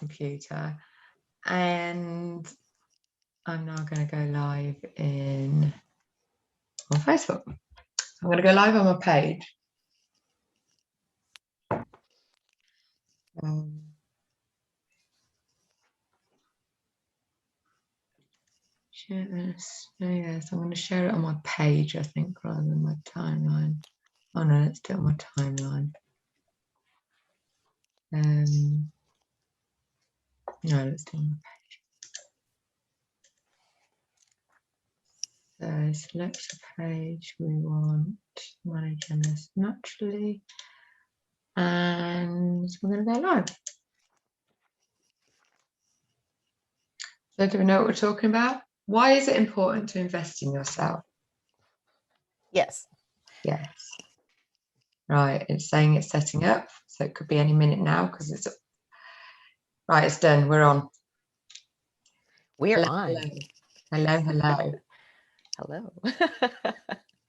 computer, and I'm now going to go live on Facebook. I'm going to go live on my page. Share this. Oh, yes, I'm going to share it on my page, I think, rather than my timeline. Oh no, let's do it on my timeline. No, let's do it on my page. So select a page we want, manage MS naturally, and we're going to go live. So do we know what we're talking about? Why is it important to invest in yourself? Yes. Yes. Right, it's saying it's setting up, so it could be any minute now because it's right. It's done. We're on. We're hello, on. Hello, hello. Hello.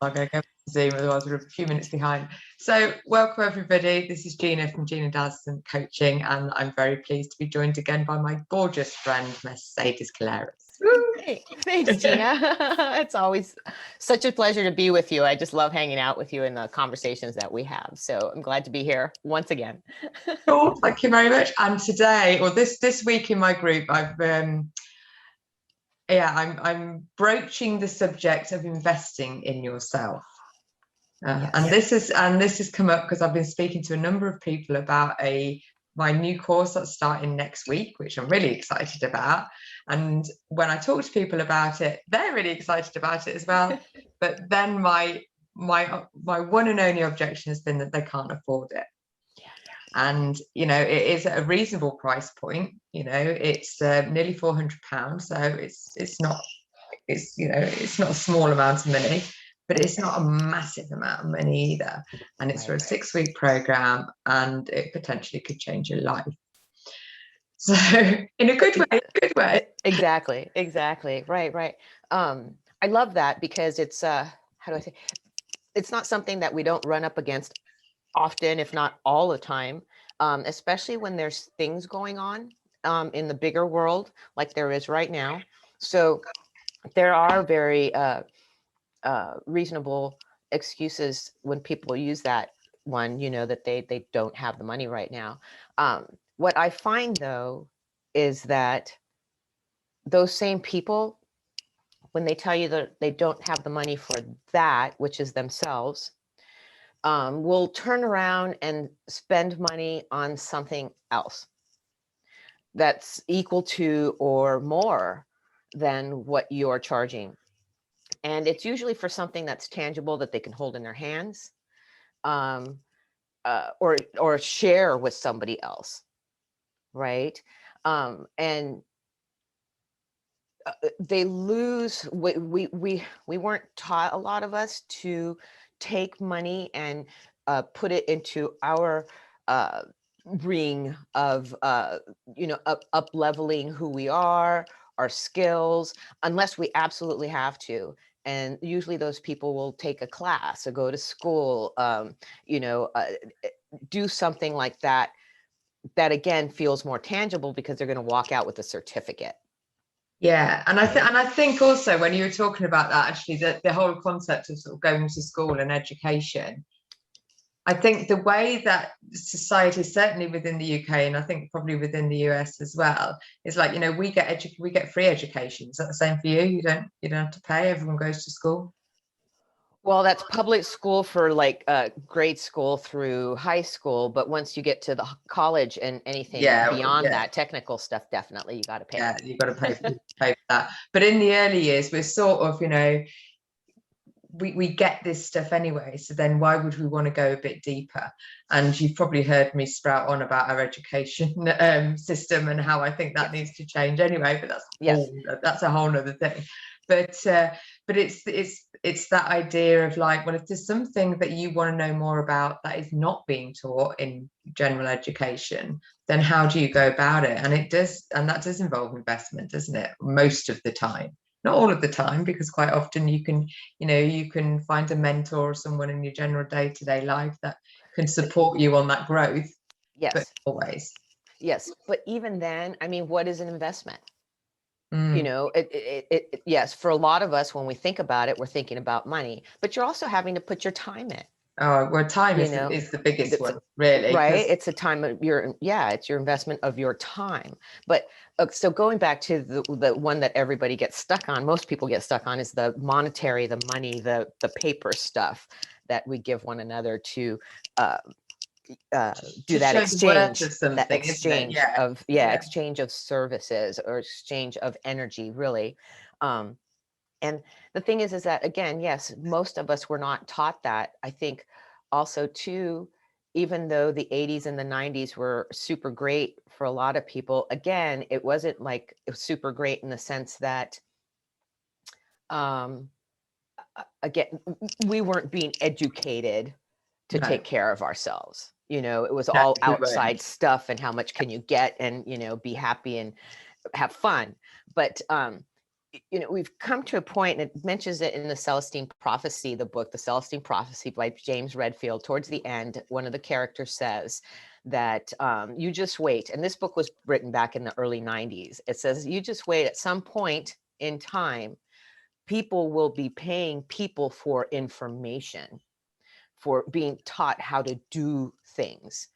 I'm going to go to Zoom, otherwise we're a few minutes behind. So welcome everybody. This is Gina from Gina Dazson Coaching, and I'm very pleased to be joined again by my gorgeous friend, Mercedes Caleras. Hey, thanks, Gina. It's always such a pleasure to be with you. I just love hanging out with you and the conversations that we have. So I'm glad to be here once again. Cool, thank you very much. And today, or this week in my group, I'm broaching the subject of investing in yourself. Yes. And this has come up because I've been speaking to a number of people about my new course that's starting next week, which I'm really excited about. And when I talk to people about it, they're really excited about it as well. But then my one and only objection has been that they can't afford it. And you know, it is at a reasonable price point. You know, it's nearly £400, so it's not a small amount of money, but it's not a massive amount of money either. And it's for a 6-week program, and it potentially could change your life. So in a good way. Exactly. Right. I love that because it's how do I say? It's not something that we don't run up against often, if not all the time, especially when there's things going on in the bigger world like there is right now. So there are very reasonable excuses when people use that one, you know, that they don't have the money right now. What I find, though, is that those same people, when they tell you that they don't have the money for that, which is themselves, will turn around and spend money on something else that's equal to or more than what you're charging. And it's usually for something that's tangible that they can hold in their hands, or share with somebody else, right? And they lose. We weren't taught, a lot of us, to take money and put it into our ring of up leveling who we are, our skills, unless we absolutely have to. And usually those people will take a class or go to school, do something like that, that again feels more tangible because they're going to walk out with a certificate. Yeah, and I think also when you were talking about that, actually, the whole concept of sort of going to school and education, I think the way that society, certainly within the UK, and I think probably within the US as well, is like, you know, we get free education. Is that the same for you? You don't have to pay. Everyone goes to school. Well, that's public school for like grade school through high school, but once you get to the college and anything beyond that, technical stuff, definitely you got to pay. Yeah, you've got to pay for that. But in the early years, we're sort of, you know, we get this stuff anyway, so then why would we want to go a bit deeper? And you've probably heard me sprout on about our education system and how I think that needs to change anyway, but that's a whole other thing. But it's that idea of like, well, if there's something that you want to know more about that is not being taught in general education, then how do you go about it? And that does involve investment, doesn't it? Most of the time. Not all of the time, because quite often you can find a mentor or someone in your general day-to-day life that can support you on that growth. Yes. But always. yes. But even then, I mean, what is an investment? You Mm. know, yes, for a lot of us, when we think about it, we're thinking about money, but you're also having to put your time in, Oh, well, time you is know, the biggest it's one, really, right. because It's a time of your, yeah, it's your investment of your time. But so going back to the one that everybody gets stuck on, most people get stuck on, is the monetary, the money, the paper stuff that we give one another to uh, do to that show the worth exchange, of something, isn't it? Yeah, of, yeah, yeah, exchange of services or exchange of energy, really. Um, and the thing is that, again, yes, most of us were not taught that. I think also too, even though the 80s and the 90s were super great for a lot of people, again, it wasn't like it was super great in the sense that, um, again, we weren't being educated to no, take care of ourselves. You know, it was no, all we weren't. outside stuff and how much can you get and, you know, be happy and have fun. But you know, we've come to a point, and it mentions it in the Celestine Prophecy, the book, The Celestine Prophecy by James Redfield. Towards the end, one of the characters says that you just wait. And this book was written back in the early 90s. It says, you just wait, at some point in time, people will be paying people for information, for being taught how to do things.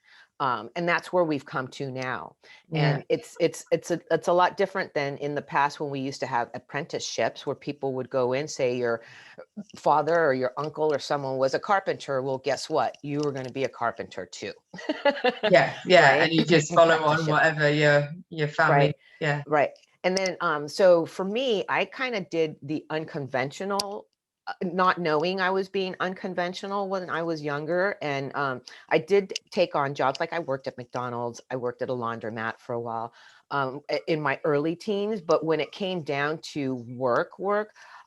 And that's where we've come to now. Yeah, And it's a lot different than in the past, when we used to have apprenticeships where people would go in, say your father or your uncle or someone was a carpenter. Well, guess what? You were going to be a carpenter too. yeah, yeah, Right? and you just follow on Apprenticeship. whatever your family. Right. Yeah, Right. And then, so for me, I kind of did the unconventional, not knowing I was being unconventional when I was younger. And I did take on jobs, like I worked at McDonald's, I worked at a laundromat for a while in my early teens. But when it came down to work,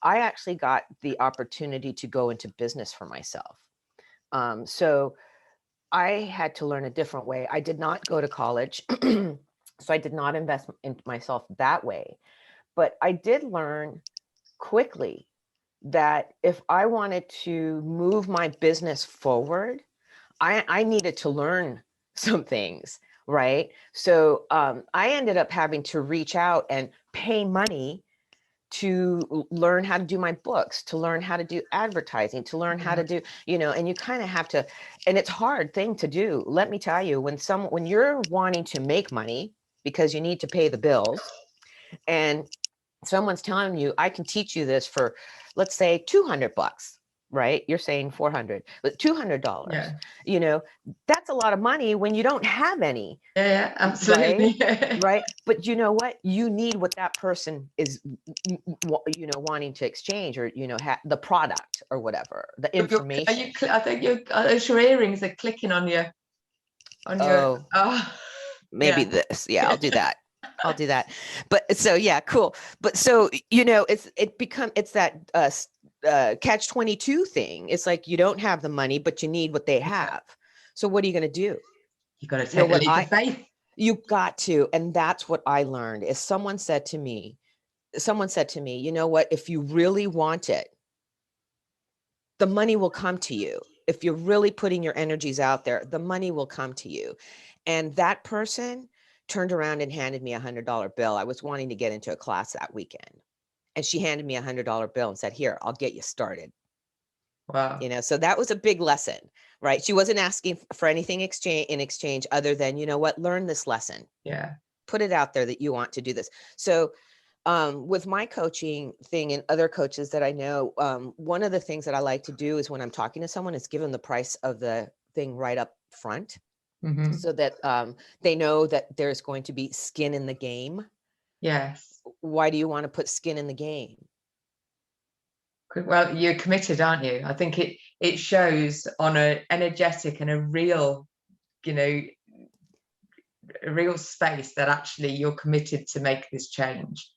I actually got the opportunity to go into business for myself. So I had to learn a different way. I did not go to college. So I did not invest in myself that way. But I did learn quickly that if I wanted to move my business forward, I needed to learn some things, right? So I ended up having to reach out and pay money to learn how to do my books, to learn how to do advertising, to learn how yeah, to do, you know, and you kind of have to, and it's a hard thing to do. Let me tell you, when you're wanting to make money because you need to pay the bills, and someone's telling you, I can teach you this for, let's say, $200, right? You're saying 400, but $200, yeah, you know, that's a lot of money when you don't have any, yeah, yeah, right? absolutely. Right. But you know what? You need what that person is, you know, wanting to exchange, or, you know, the product or whatever, the Are you? information. I think your earrings are clicking on your. Oh, Oh, maybe yeah, this. Yeah, I'll do that. I'll do that. But so, yeah, cool. But so, you know, it's that catch 22 thing. It's like, you don't have the money, but you need what they yeah. have. So what are you going to do? You got to You know take a what leap of faith. you got to, and that's what I learned is someone said to me, you know what, if you really want it, the money will come to you. If you're really putting your energies out there, the money will come to you. And that person turned around and handed me $100 bill. I was wanting to get into a class that weekend, and she handed me $100 bill and said, here, I'll get you started. Wow. You know, so that was a big lesson, right? She wasn't asking for anything in exchange other than, you know what, learn this lesson, Yeah. put it out there that you want to do this. So with my coaching thing and other coaches that I know, one of the things that I like to do is, when I'm talking to someone, is give them the price of the thing right up front, Hmm. so that they know that there's going to be skin in the game. Yes. Why do you want to put skin in the game? Well, you're committed, aren't you? I think it shows on a energetic and you know, a real space that actually you're committed to make this change.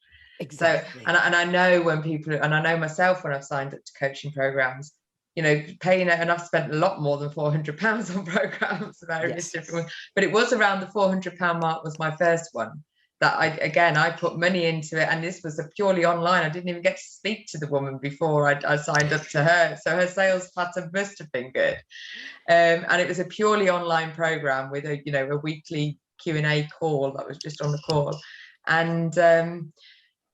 So, Exactly. and I know when people, and I know myself when I've signed up to coaching programs, you know, paying it, and I've spent a lot more than £400 on programs, various Yes. different ones, but it was around the £400 mark was my first one that I put money into it, and this was a purely online. I didn't even get to speak to the woman before I signed up to her, so her sales pattern must have been good. And it was a purely online program with a weekly Q&A call that was just on the call. And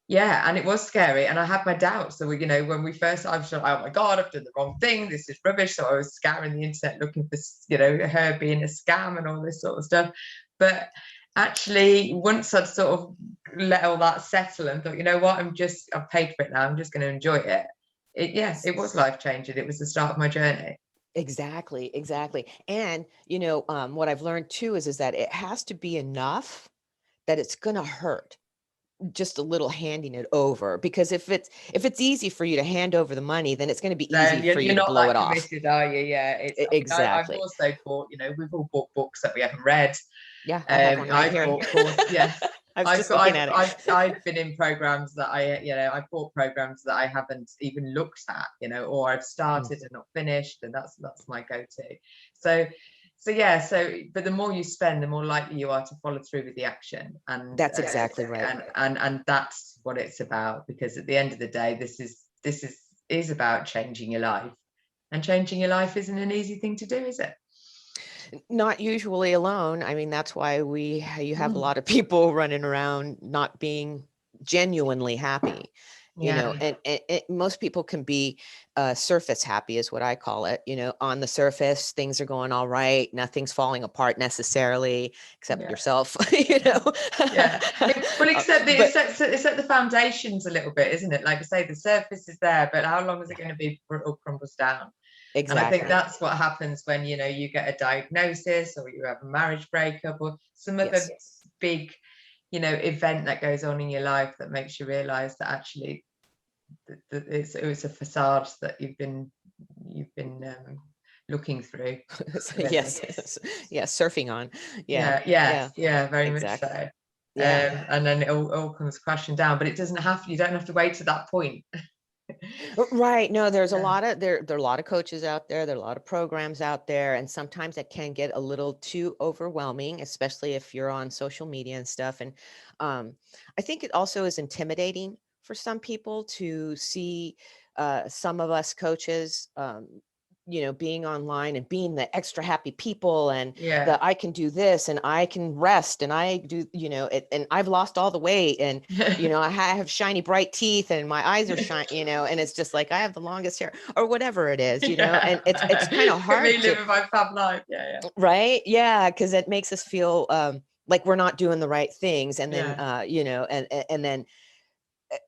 yeah, and it was scary, and I had my doubts. So when we first, I was like, oh my God, I've done the wrong thing, this is rubbish. So I was scouring the internet looking for her being a scam and all this sort of stuff. But actually, once I'd sort of let all that settle and thought, you know what, I've paid for it now, I'm just going to enjoy it. It was life-changing. It was the start of my journey. Exactly. And what I've learned too is that it has to be enough that it's gonna hurt just a little handing it over, because if it's easy for you to hand over the money, then it's going to be easy Then for you you're to not blow that it off. committed, are you? Yeah, I've Exactly. also bought, we've all bought books that we haven't read. Yeah, I have one right here. Bought course, yeah. I was just looking at it. I've been in programs that I've bought programs that I haven't even looked at, or I've started and not finished, and that's my go-to. But the more you spend, the more likely you are to follow through with the action. And That's exactly right. And that's what it's about, because at the end of the day, this is about changing your life. And changing your life isn't an easy thing to do, is it? Not usually alone. I mean, that's why you have a lot of people running around not being genuinely happy. And most people can be surface happy, is what I call it. On the surface, things are going all right. Nothing's falling apart necessarily, except yourself. Yeah. Well, except the foundations a little bit, isn't it? Like I say, the surface is there, but how long is it going to be before it all crumbles down? Exactly. And I think that's what happens when you get a diagnosis, or you have a marriage breakup, or some other big event that goes on in your life that makes you realize that actually it was a facade that you've been looking through. Yes, surfing on. Very much so. And then it all comes crashing down, but you don't have to wait to that point. Right. No, there's a lot of there are a lot of coaches out there. There are a lot of programs out there, and sometimes it can get a little too overwhelming, especially if you're on social media and stuff. And I think it also is intimidating for some people to see some of us coaches, being online and being the extra happy people, and that I can do this and I can rest and I do, and I've lost all the weight, and, I have shiny, bright teeth and my eyes are shiny, and it's just like, I have the longest hair or whatever it is, and it's kind of hard to live my fab life. Right. Yeah. Cause it makes us feel like we're not doing the right things. And then, and then,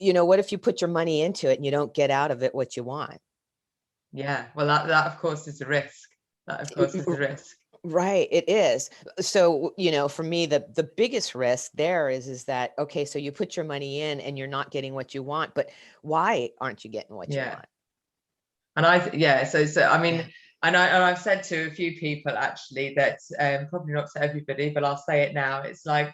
what if you put your money into it and you don't get out of it what you want? Yeah, well, that of course is a risk. That of course is a risk. Right, it is. So, for me, the biggest risk there is that, okay, so you put your money in and you're not getting what you want, but why aren't you getting what you want? And I mean, and I've said to a few people actually that probably not to everybody, but I'll say it now. It's like,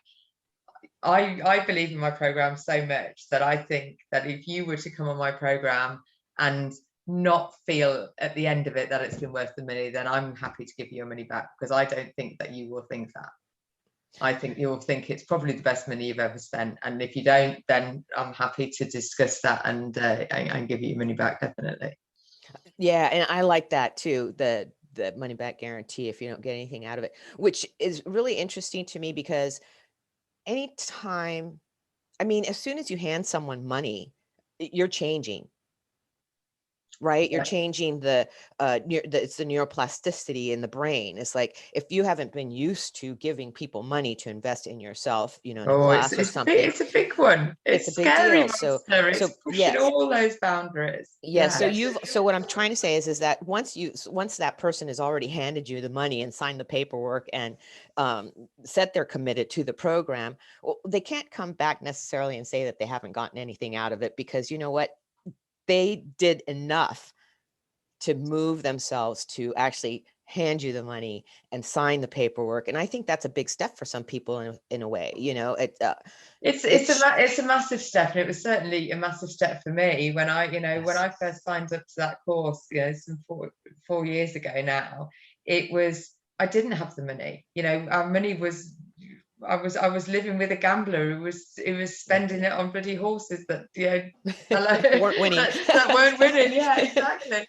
I believe in my program so much that I think that if you were to come on my program and not feel at the end of it that it's been worth the money, then I'm happy to give you your money back, because I don't think that you will think that. I think you'll think it's probably the best money you've ever spent, and if you don't, then I'm happy to discuss that and give you your money back, definitely. Yeah, and I like that too, the money back guarantee if you don't get anything out of it, which is really interesting to me, because anytime, I mean, as soon as you hand someone money, you're changing. Right. You're changing it's the neuroplasticity in the brain. It's like, if you haven't been used to giving people money to invest in yourself, in a class or something. It's a big one. It's a big deal. So it's pushing all those boundaries. Yeah. So what I'm trying to say is that once that person has already handed you the money and signed the paperwork and said they're committed to the program, well, they can't come back necessarily and say that they haven't gotten anything out of it, because you know what? They did enough to move themselves to actually hand you the money and sign the paperwork. And I think that's a big step for some people in a way, it's a massive step. And it was certainly a massive step for me when when I first signed up to that course, some 4 years ago now. I didn't have the money. Our money was, I was living with a gambler who was spending it on bloody horses that weren't winning. that weren't winning. Yeah, exactly.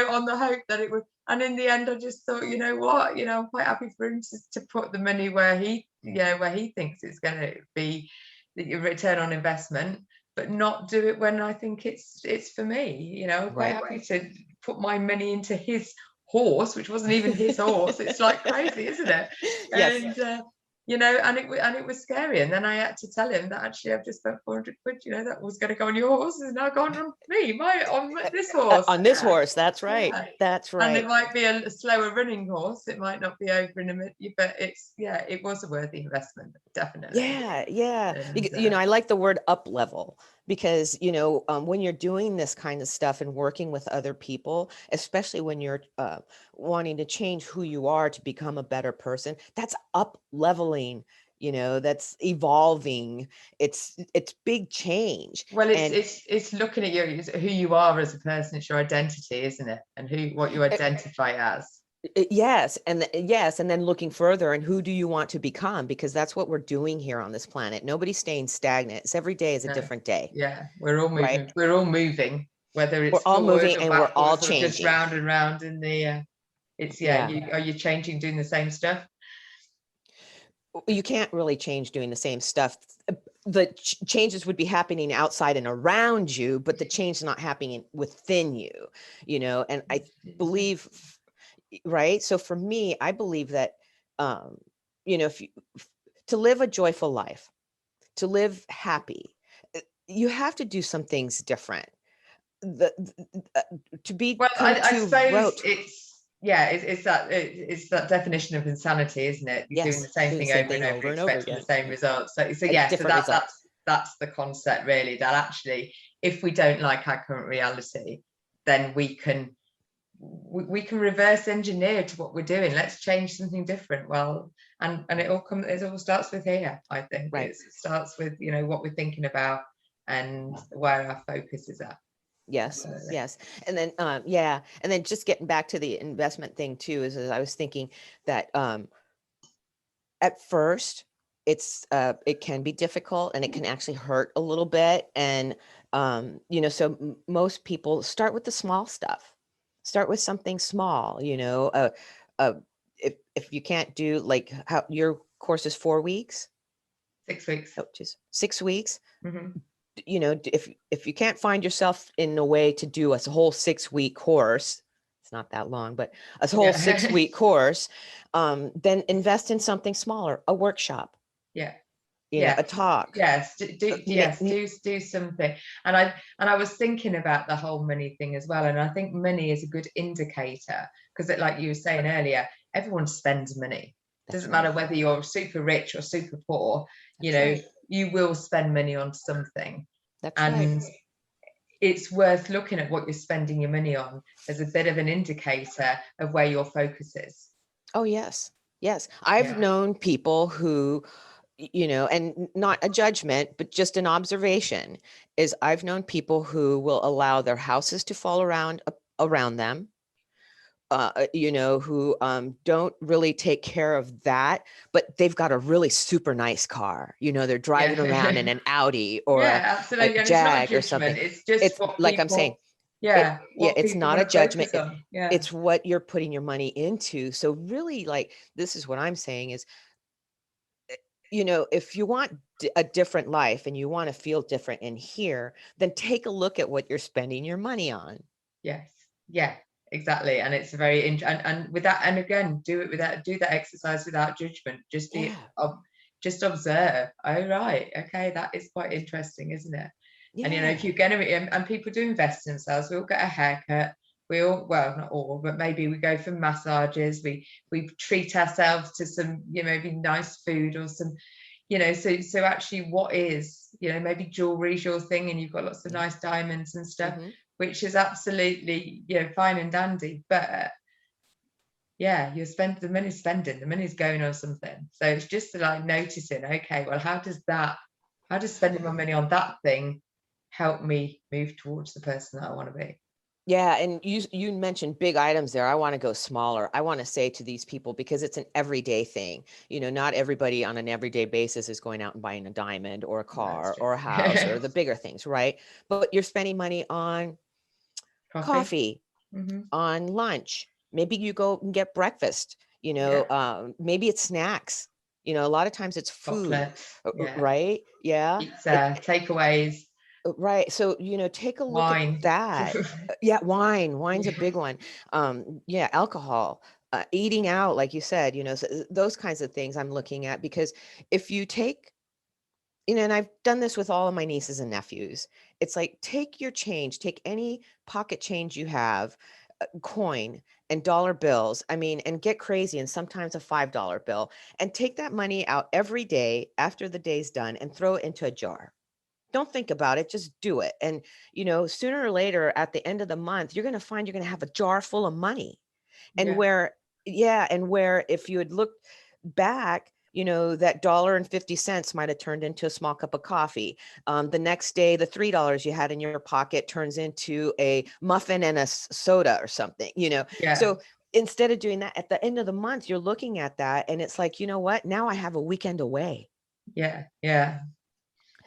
On the hope that it would. And in the end, I just thought, what, I'm quite happy for him to put the money where he where he thinks it's going to be the return on investment, but not do it when I think it's for me. I'm quite happy to put my money into his horse, which wasn't even his horse. It's like crazy, isn't it? Yes. And and it was scary. And then I had to tell him that actually I've just spent 400 quid, that was going to go on your horse, is now gone on me, on this horse. On this horse, that's right. Yeah. That's right. And it might be a slower running horse. It might not be over in a minute, but it was a worthy investment, definitely. Yeah. And, I like the word up level, because, when you're doing this kind of stuff and working with other people, especially when you're wanting to change who you are to become a better person, that's up leveling. That's evolving. It's big change. Well, it's looking at who you are as a person. It's your identity, isn't it? And what you identify as. Yes. And then looking further, and who do you want to become? Because that's what we're doing here on this planet. Nobody's staying stagnant. It's every day is a different day. Yeah, we're all moving. Right? We're all moving, whether it's we're all moving, and we're all changing. Just round and round in the. Are you changing, doing the same stuff? You can't really change doing the same stuff. The changes would be happening outside and around you, but the change is not happening within you. And I believe. Right. So for me, I believe that, to live a joyful life, to live happy, you have to do some things different. To be I suppose it's that definition of insanity, isn't it? You're doing the same thing over and over, expecting the same results. So that's the concept, really, that actually, if we don't like our current reality, then we can reverse engineer to what we're doing. Let's change something different. Well, and it all starts with here, I think. Right. It starts with what we're thinking about and where our focus is at. Yes. And then and then just getting back to the investment thing too, is I was thinking that at first it can be difficult, and it can actually hurt a little bit, and so most people start with the small stuff. Start with something small. If you can't do, like, how your course is 4 weeks, 6 weeks. Oh, geez, 6 weeks. Mm-hmm. If you can't find yourself in a way to do a whole 6-week course, it's not that long, but a whole 6-week course, then invest in something smaller, a workshop. A talk. Yes, do something. And I was thinking about the whole money thing as well. And I think money is a good indicator, because like you were saying earlier, everyone spends money. It doesn't matter whether you're super rich or super poor, you will spend money on something. And it's worth looking at what you're spending your money on as a bit of an indicator of where your focus is. Oh, yes. I've known people who, and not a judgment, but just an observation, is I've known people who will allow their houses to fall around them, who don't really take care of that, but they've got a really super nice car. They're driving around in an Audi or absolutely. a Jag or something. It's just like I'm saying. It's not a judgment. It's what you're putting your money into. So really, like, this is what I'm saying is, if you want a different life and you want to feel different in here, then take a look at what you're spending your money on. Yes. Yeah, exactly. And it's very and with that, and again, do that exercise without judgment. Just just observe. Oh, right. Okay. That is quite interesting, isn't it? Yeah. And if you're going to, and people do invest in themselves, we all get a haircut. We all, well, not all, but maybe we go for massages. We treat ourselves to some, maybe nice food or some, so actually, what is, maybe jewelry is your thing, and you've got lots of nice diamonds and stuff, which is absolutely, fine and dandy. But you spend the money's going on something. So it's just like noticing, okay, well, how does spending my money on that thing help me move towards the person that I want to be? Yeah. And you mentioned big items there. I want to go smaller. I want to say to these people, because it's an everyday thing, not everybody on an everyday basis is going out and buying a diamond or a car or a house or the bigger things, right? But you're spending money on coffee, on lunch. Maybe you go and get breakfast, maybe it's snacks. You know, a lot of times it's food, Chocolates, yeah, right? Yeah. pizza, takeaways, Right. So, take a look at wine. that. Yeah, wine. Wine's a Yeah, big one. Yeah, alcohol, eating out, like you said, so those kinds of things I'm looking at because if you take, and I've done this with all of my nieces and nephews, it's like take your change, take any pocket change you have, coin and dollar bills. I mean, and get crazy and sometimes a $5 bill and take that money out every day after the day's done and throw it into a jar. Don't think about it, just do it. And, sooner or later at the end of the month, you're going to find you're going to have a jar full of money. And yeah, where if you had looked back, that $1.50 might have turned into a small cup of coffee. The next day, the $3 you had in your pocket turns into a muffin and a soda or something, yeah, So instead of doing that at the end of the month, you're looking at that and it's like, you know what? Now I have a weekend away. yeah, yeah,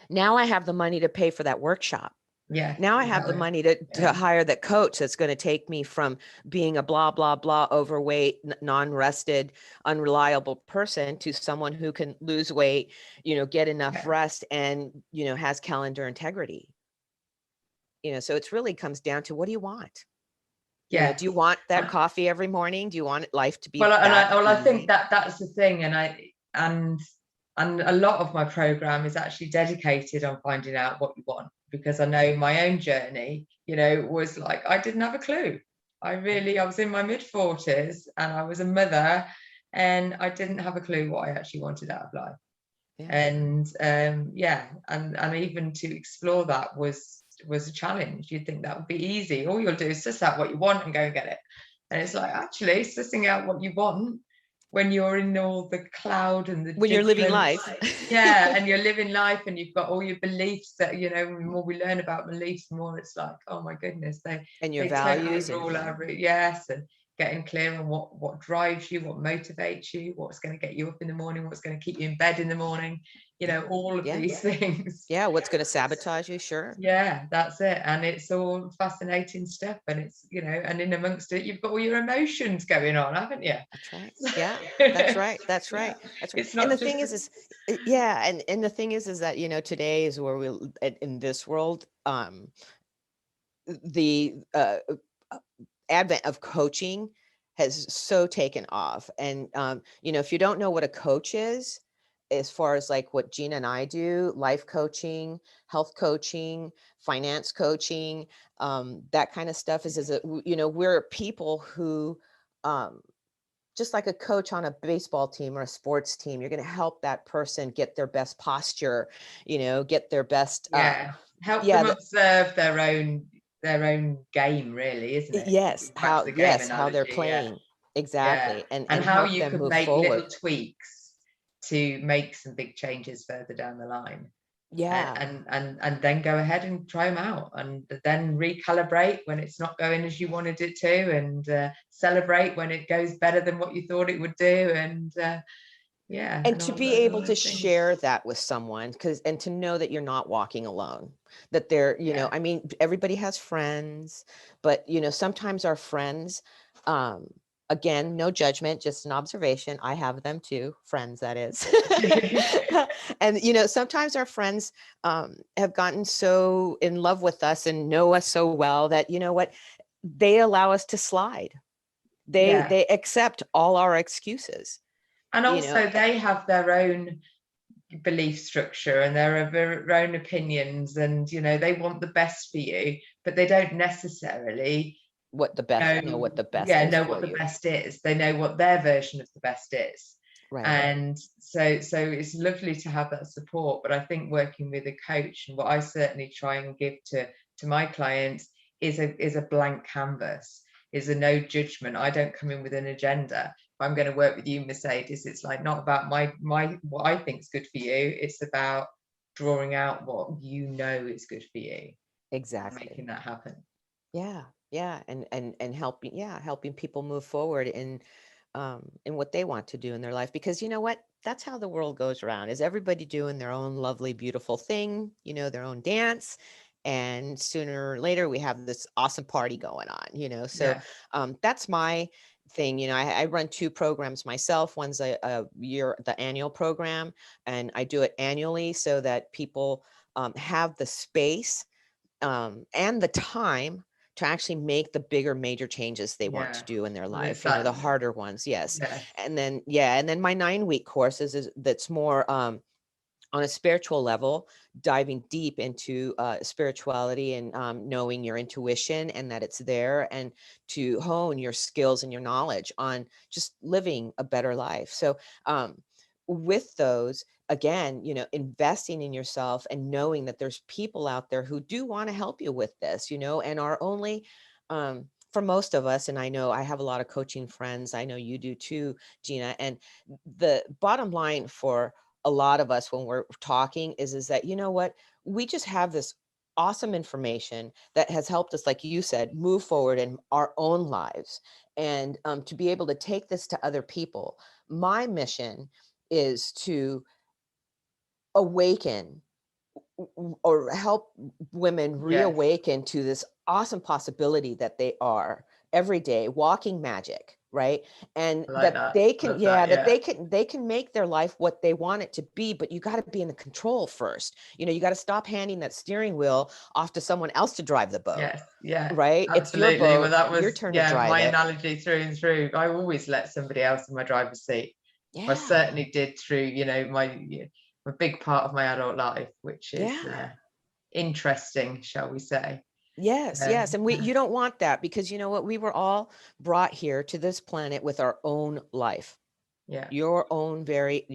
Now I have the money to pay for that workshop. yeah, Now I have the exactly. money to Yeah, hire that coach that's going to take me from being a blah, blah, blah, overweight, non-rested, unreliable person to someone who can lose weight, get enough yeah, rest and, has calendar integrity. So it's really comes down to what do you want? yeah. Do you want that coffee every morning? Do you want life to be Well, that I think easy? that that's the thing, and a lot of my program is actually dedicated on finding out what you want, because I know my own journey, was like I didn't have a clue. I was in my mid-40s and I was a mother, and I didn't have a clue what I actually wanted out of life. Yeah, And yeah, and even to explore that was a challenge. You'd think that would be easy. All you'll do is suss out what you want and go and get it. And it's like actually sussing out what you want when you're in all the cloud and the when you're living judgments. life. Yeah, and you're living life and you've got all your beliefs that, the more we learn about beliefs, the more it's like, oh my goodness, And your they totally values and rule our yes, and getting clear on what drives you, what motivates you, what's going to get you up in the morning, what's going to keep you in bed in the morning, yeah, all of yeah, these things. yeah. What's going to sabotage you? Sure. Yeah, that's it. And it's all fascinating stuff. And it's, and in amongst it, you've got all your emotions going on, haven't you? That's right. Yeah, that's right. That's Yeah. right. That's right. It's And the not thing just is yeah, and the thing is that today is where in this world, the advent of coaching has so taken off, and if you don't know what a coach is, as far as like what Gina and I do, life coaching, health coaching, finance coaching, that kind of stuff is a, we're people who um just like a coach on a baseball team or a sports team, you're going to help that person get their best posture, get their best, yeah, help yeah, them observe their own game, really, isn't it? yes, Back to the game how they're analogy. Yeah, playing. yeah. Exactly. And And how help you them could move make forward. little tweaks to make some big changes further down the line. and Yeah. and and, and then go ahead and try them out, and then recalibrate when it's not going as you wanted it to, and celebrate when it goes better than what you thought it would do, and yeah, And and to all, be all able to those things. share that with someone, and to know that you're not walking alone, that they're, Yeah, I mean, everybody has friends, but sometimes our friends, um, again, no judgment, just an observation. I have them too, friends, that is. And sometimes our friends have gotten so in love with us and know us so well that what, they allow us to slide. They yeah. they accept all our excuses, And you know also they have their own belief structure and their own opinions, and they want the best for you, but they don't necessarily what the best know, what the best yeah, is know for what the you. best is. They know what their version of the best is. Right. And so it's lovely to have that support. But I think working with a coach, and what I certainly try and give to my clients, is a blank canvas, is a no judgment. I don't come in with an agenda. If I'm going to work with you, Mercedes, it's like not about my what I think is good for you. It's about drawing out what is good for you, and Exactly. making that happen. Yeah. Yeah. And helping, helping people move forward in what they want to do in their life. Because you know what? That's how the world goes around, is everybody doing their own lovely, beautiful thing, their own dance. And sooner or later we have this awesome party going on, so Yeah, that's my thing. I run 2 programs myself. One's a year, the annual program, and I do it annually so that people have the space and the time to actually make the bigger major changes they want to Yeah. do in their life, the That, harder ones. Yes. yes. And then my 9-week course is that's more on a spiritual level, diving deep into spirituality and knowing your intuition and that it's there, and to hone your skills and your knowledge on just living a better life. So with those, again, investing in yourself and knowing that there's people out there who do want to help you with this, and are only for most of us, and I know I have a lot of coaching friends, I know you do too, Gina, and the bottom line for a lot of us when we're talking is that, what, we just have this awesome information that has helped us, like you said, move forward in our own lives, and to be able to take this to other people. My mission is to awaken or help women Yes. reawaken to this awesome possibility that they are every day walking magic, right? And I like that that. they can, Love that. that Yeah. they can make their life what they want it to be, but you got to be in the control first. You got to stop handing that steering wheel off to someone else to drive the boat, Yes. Yeah. right? It's your Absolutely. Well, boat, that your was, turn to yeah, drive my it. analogy through and through. I always let somebody else in my driver's seat. I Yeah. certainly did through, my a big part of my adult life, which is Yeah. interesting, shall we say. Yes, yes. And you don't want that, because you know what? We were all brought here to this planet with our own life, Yeah. your very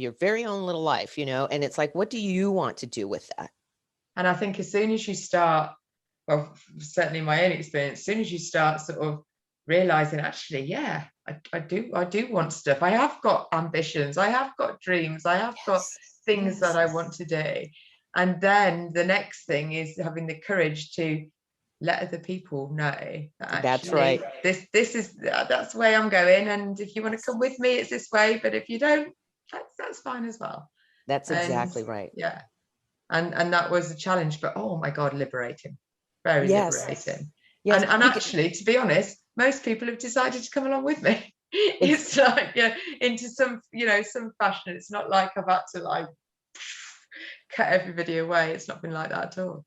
own little life, and it's like, what do you want to do with that? And I think as soon as you start, well, certainly my own experience, as soon as you start sort of realizing, actually, yeah, I do want stuff. I have got ambitions. I have got dreams. I have got Yes, things that yes. I want to do. And then the next thing is having the courage to let other people know that That's actually right. this is that's the way I'm going. And if you want to come with me, it's this way. But if you don't, that's fine as well. That's And exactly right. yeah, and that was a challenge, but oh my God, liberating, very Yes, liberating. yes. And actually, to be honest, most people have decided to come along with me. It's like, yeah, into some some fashion. It's not like I've had to like cut everybody away. It's not been like that at all.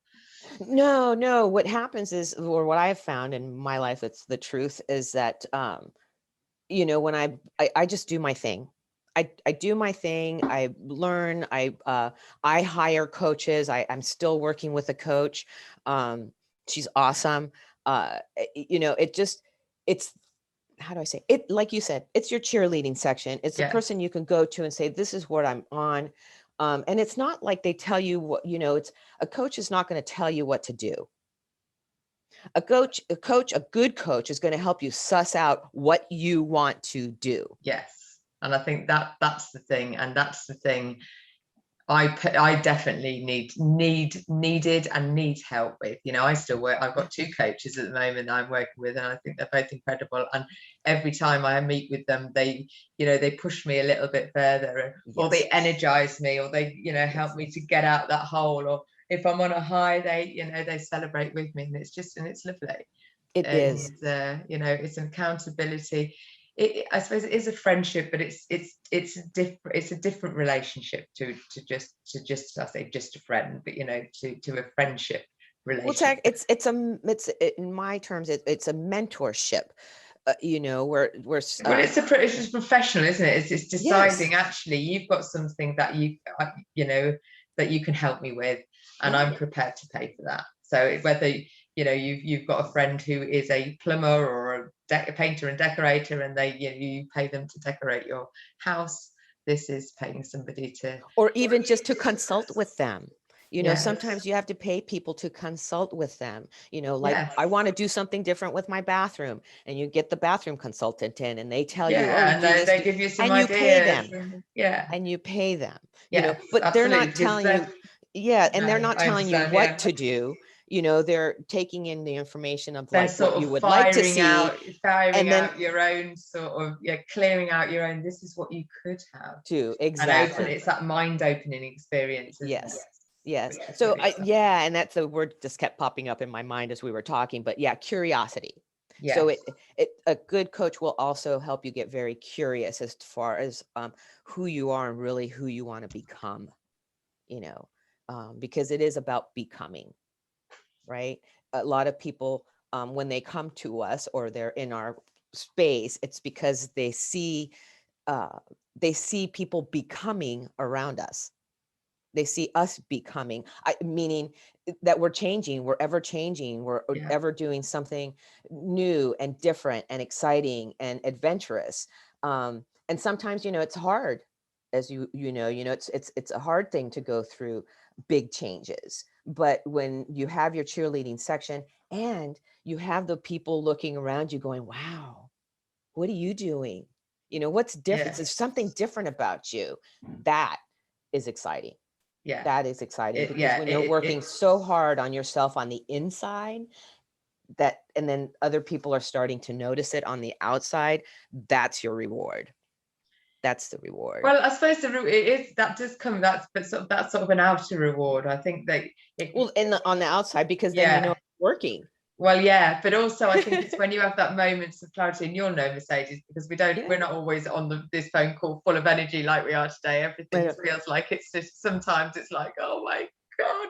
No, what happens is, or what I've found in my life, it's the truth, is that when I just do my thing. I do my thing. I learn. I hire coaches. I'm still working with a coach. She's awesome. It's, how do I say it? Like you said, it's your cheerleading section. It's the Yeah. person you can go to and say, this is what I'm on. And it's not like they tell you what, it's, a coach is not going to tell you what to do. A good coach is going to help you suss out what you want to do. Yes. And I think that's the thing. And that's the thing I definitely needed and need help with. I still work. I've got 2 coaches at the moment that I'm working with, and I think they're both incredible. And every time I meet with them, they push me a little bit further, or they energize me, or they help me to get out that hole. Or if I'm on a high, they celebrate with me, and it's lovely. It is. It's an accountability. I suppose it is a friendship, but it's a different relationship to just I say just a friend, but to a friendship relationship. Well, in my terms, it's a mentorship. Where Well, it's just professional, isn't it? It's deciding, yes, actually you've got something that that you can help me with, and yeah. I'm prepared to pay for that. So whether you've got a friend who is a plumber or a painter and decorator, and you pay them to decorate your house, this is paying somebody to, Or even just to consult with them. yes, Sometimes you have to pay people to consult with them. Like, yes, I want to do something different with my bathroom, and you get the bathroom consultant in, and they tell you, oh, yeah, you and do this, they give you some and you pay ideas, them, yeah, and you pay them, yes, but they're absolutely, not because telling you, yeah, and they're no, not I telling you understand, what yeah. to do. They're taking in the information of They're like sort what you of would like to firing see, and then your own sort of, clearing out your own, this is what you could have, to and open, exactly. it's that mind opening experience, isn't it? Yes. Yes. Which is So really exciting. yeah, and that's the word just kept popping up in my mind as we were talking, but yeah, curiosity. So Yes. a good coach will also help you get very curious as far as who you are and really who you want to become, you know, because it is about becoming, right? A lot of people, when they come to us or they're in our space, it's because uh, they see people becoming around us. They see us becoming, meaning that we're changing, we're ever changing, we're Yeah. ever doing something new and different and exciting and adventurous. And sometimes, it's hard, as it's a hard thing to go through big changes. But when you have your cheerleading section and you have the people looking around you going, wow, what are you doing? What's different? There's Yes. something different about you. That is exciting. Yeah. That is exciting It, because yeah. when you're working so hard on yourself on the inside, and then other people are starting to notice it on the outside, that's your reward. That's the reward. Well, I suppose it is, that does come, that's sort of an outer reward. I think that Well, on the outside, because then yeah. it's working. Well, yeah, but also I think it's when you have that moment of clarity, and you'll know, Mercedes, because we're not always on this phone call full of energy like we are today. Everything feels like it's just, sometimes it's like, oh my God,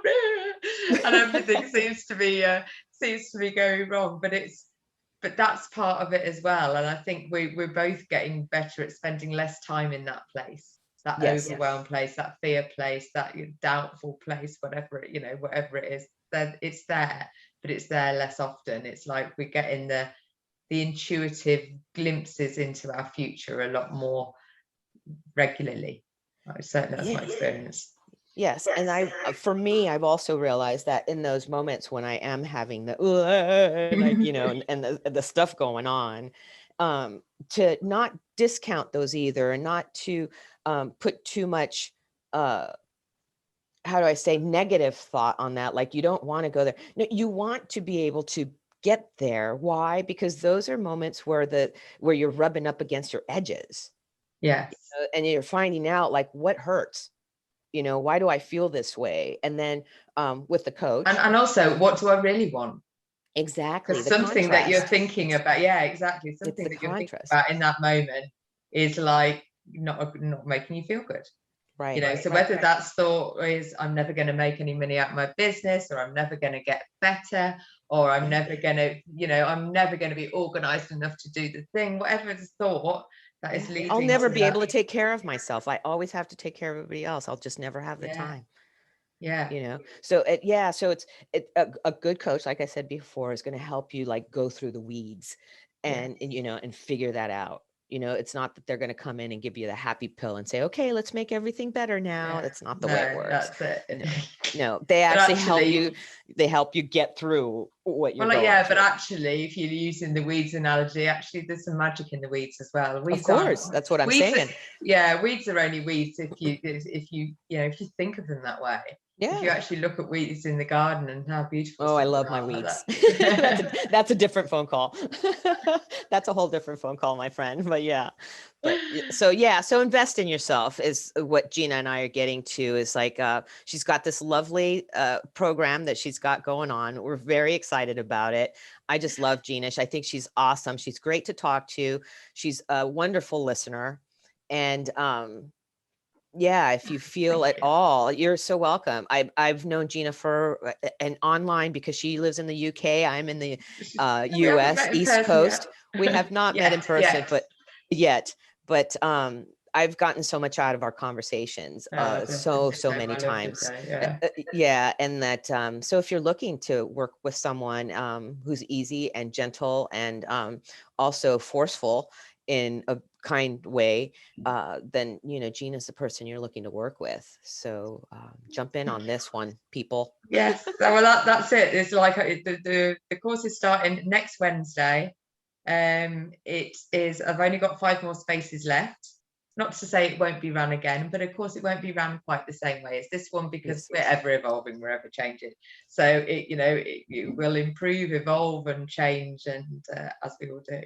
and everything seems to be going wrong. But that's part of it as well. And I think we're both getting better at spending less time in that place, that overwhelmed place, that fear place, that doubtful place, whatever it is, that it's there, but it's there less often. It's like we're getting the intuitive glimpses into our future a lot more regularly. Certainly that's my experience. Yes. And for me, I've also realized that in those moments when I am having the, like, and the stuff going on, to not discount those either, and not to put too much, how do I say, negative thought on that. Like, you don't want to go there. No, you want to be able to get there. Why? Because those are moments where you're rubbing up against your edges. Yes. And you're finding out, like, what hurts. Why do I feel this way? And then with the coach. And also, what do I really want? Exactly. Because The something that you're contrast. thinking about, yeah, exactly. Something that you're thinking about in that moment is like not making you feel good. Right. So whether that's thought is, I'm never going to make any money out of my business, or I'm never going to get better, or I'm never going to be organized enough to do the thing, whatever the thought that is leading, I'll never to be that. able to take care of myself. I always have to take care of everybody else. I'll just never have the time. Yeah. So it's a good coach, like I said before, is going to help you, like, go through the weeds and figure that out. It's not that they're going to come in and give you the happy pill and say, okay, let's make everything better now. That's not the way it works. That's it. No, they help you get through what you're going through. But actually, if you're using the weeds analogy, actually there's some magic in the weeds as well. Weeds, of course, that's what I'm saying. Weeds are only weeds if you think of them that way. If you actually look at weeds in the garden and how beautiful. Oh, I love my weeds. That's a different phone call. That's a whole different phone call, my friend. So invest in yourself is what Gina and I are getting to. Is like, she's got this lovely program that she's got going on. We're very excited about it. I just love Gina. I think she's awesome. She's great to talk to. She's a wonderful listener. And if you feel at all, you're so welcome. I've known Gina for an online, because she lives in the UK. I'm in the US East Coast. We have not met in person, but I've gotten so much out of our conversations, so many times. And that, so if you're looking to work with someone who's easy and gentle and also forceful in a kind way, then Gina's the person you're looking to work with. So jump in on this one, people. Yes. Well, that's it. It's like the course is starting next Wednesday. It is. I've only got 5 more spaces left. Not to say it won't be run again, but of course it won't be run quite the same way as this one, because we're ever evolving, we're ever changing. So it will improve, evolve, and change, and as we all do.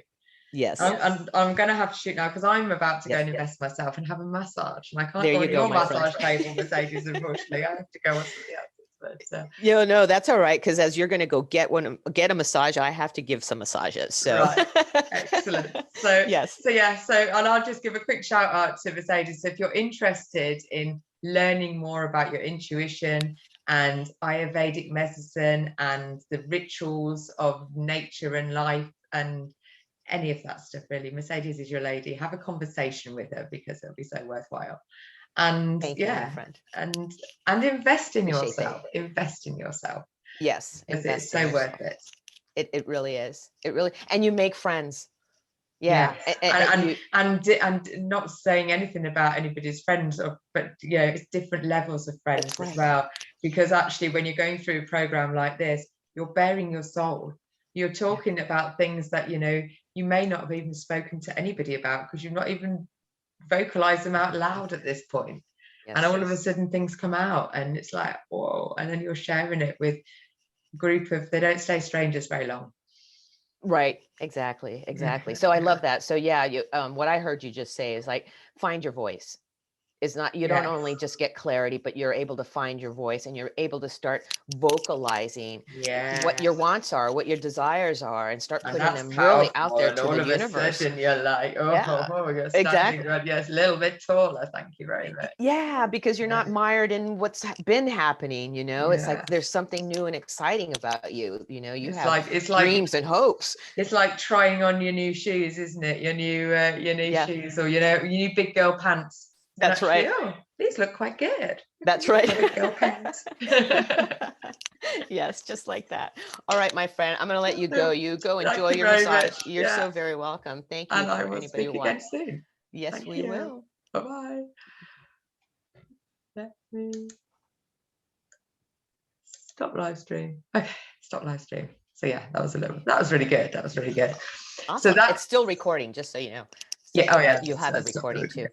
Yes. I'm going to have to shoot now, because I'm about to go and invest myself and have a massage, and I can't go on your massage table, Mercedes. Unfortunately, I have to go on something else. But No, that's all right. Because as you're going to go get a massage, I have to give some massages. So right, excellent. So yes, and I'll just give a quick shout out to Mercedes. So if you're interested in learning more about your intuition and Ayurvedic medicine and the rituals of nature and life and any of that stuff, really, Mercedes is your lady. Have a conversation with her because it'll be so worthwhile. And thank you, my friend. and invest in Appreciate yourself. that. Invest in yourself. Yes, Because invest it's in so yourself. worth it. It really is. It really, and you make friends. Yeah, Yes. And not saying anything about anybody's friends, but it's different levels of friends as well. Because actually, when you're going through a program like this, you're bearing your soul. You're talking about things that you may not have even spoken to anybody about because you've not even vocalized them out loud at this point. Yes. And all of a sudden, things come out, and it's like, whoa! And then you're sharing it with a group of. They don't stay strangers very long. Right. Exactly. So I love that. So yeah, what I heard you just say is like, find your voice. It's not, you don't only just get clarity, but you're able to find your voice and you're able to start vocalizing what your wants are, what your desires are, and start putting them really out there to the universe. And you're like, oh, we're going to exactly. Yes, a little bit taller. Thank you very much. Yeah, because you're not mired in what's been happening. It's like there's something new and exciting about you. You have dreams and hopes. It's like trying on your new shoes, isn't it? Your new shoes, or your new big girl pants. That's actually, right. Oh, these look quite good. That's right. Big girl pants. Yes, just like that. All right, my friend, I'm going to let you go. You go enjoy your massage. Much. You're so very welcome. Thank you. And I will speak again soon. Yes, we will. Bye-bye. Let me stop live stream. Okay, stop live stream. So yeah, that was really good. That was really good. Awesome. So it's still recording, just so you know. Yeah. Oh yeah. You have a recording too.